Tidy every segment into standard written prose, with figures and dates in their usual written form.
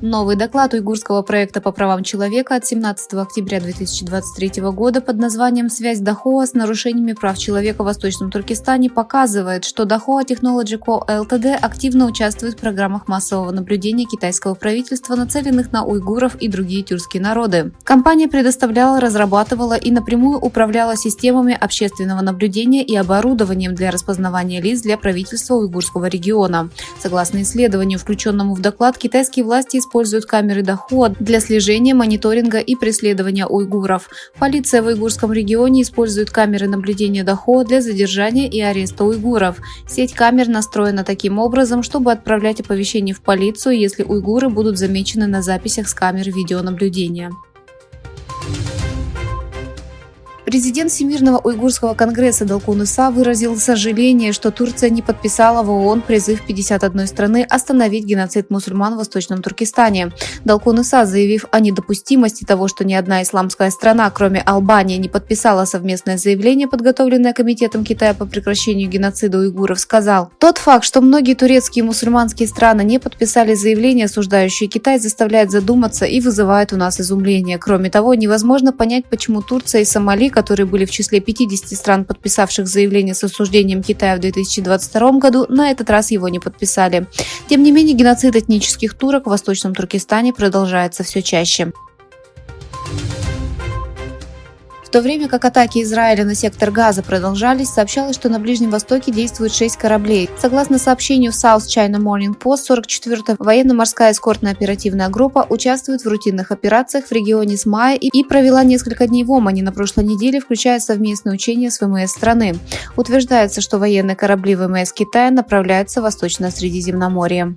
Новый доклад уйгурского проекта по правам человека от 17 октября 2023 года под названием «Связь Дахоа с нарушениями прав человека в Восточном Туркестане» показывает, что Дахоа Technology Co. Ltd. Активно участвует в программах массового наблюдения китайского правительства, нацеленных на уйгуров и другие тюркские народы. Компания предоставляла, разрабатывала и напрямую управляла системами общественного наблюдения и оборудованием для распознавания лиц для правительства уйгурского региона. Согласно исследованию, включенному в доклад, китайские власти используют камеры Дахоа для слежения, мониторинга и преследования уйгуров. Полиция в уйгурском регионе использует камеры наблюдения Дахоа для задержания и ареста уйгуров. Сеть камер настроена таким образом, чтобы отправлять оповещения в полицию, если уйгуры будут замечены на записях с камер видеонаблюдения. Президент Всемирного уйгурского конгресса Далкун Иса выразил сожаление, что Турция не подписала в ООН призыв 51 страны остановить геноцид мусульман в Восточном Туркестане. Далкун Иса, заявив о недопустимости того, что ни одна исламская страна, кроме Албании, не подписала совместное заявление, подготовленное Комитетом Китая по прекращению геноцида уйгуров, сказал: «Тот факт, что многие турецкие и мусульманские страны не подписали заявление, осуждающее Китай, заставляет задуматься и вызывает у нас изумление. Кроме того, невозможно понять, почему Турция и Сомали, которые были в числе 50 стран, подписавших заявление с осуждением Китая в 2022 году, на этот раз его не подписали. Тем не менее, геноцид этнических турок в Восточном Туркестане продолжается все чаще». В то время как атаки Израиля на сектор Газа продолжались, сообщалось, что на Ближнем Востоке действует 6 кораблей. Согласно сообщению South China Morning Post, 44-я военно-морская эскортная оперативная группа участвует в рутинных операциях в регионе с мая и провела несколько дней в Омане на прошлой неделе, включая совместные учения с ВМС страны. Утверждается, что военные корабли ВМС Китая направляются в Восточное Средиземноморье.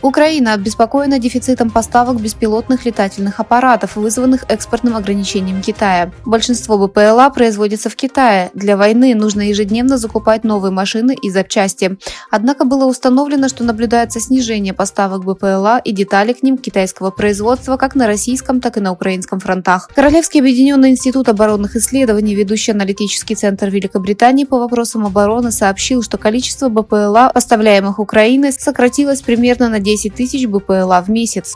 Украина обеспокоена дефицитом поставок беспилотных летательных аппаратов, вызванных экспортным ограничением Китая. Большинство БПЛА производится в Китае. Для войны нужно ежедневно закупать новые машины и запчасти. Однако было установлено, что наблюдается снижение поставок БПЛА и деталей к ним китайского производства как на российском, так и на украинском фронтах. Королевский объединенный институт оборонных исследований, ведущий аналитический центр Великобритании по вопросам обороны, сообщил, что количество БПЛА, поставляемых Украиной, сократилось примерно на 10 тысяч БПЛА в месяц.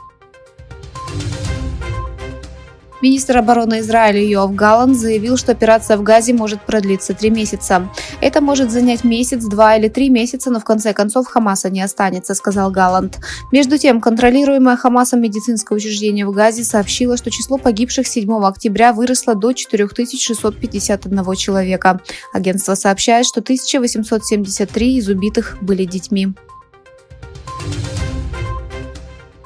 Министр обороны Израиля Йоав Галлант заявил, что операция в Газе может продлиться 3 месяца. «Это может занять месяц, 2 или 3 месяца, но в конце концов Хамаса не останется», — сказал Галлант. Между тем, контролируемое Хамасом медицинское учреждение в Газе сообщило, что число погибших 7 октября выросло до 4651 человека. Агентство сообщает, что 1873 из убитых были детьми.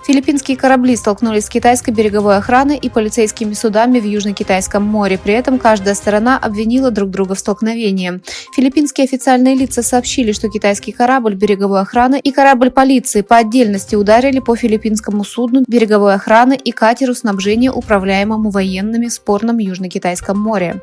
Филиппинские корабли столкнулись с китайской береговой охраной и полицейскими судами в Южно-Китайском море. При этом каждая сторона обвинила друг друга в столкновении. Филиппинские официальные лица сообщили, что китайский корабль береговой охраны и корабль полиции по отдельности ударили по филиппинскому судну береговой охраны и катеру снабжения, управляемому военными в спорном Южно-Китайском море.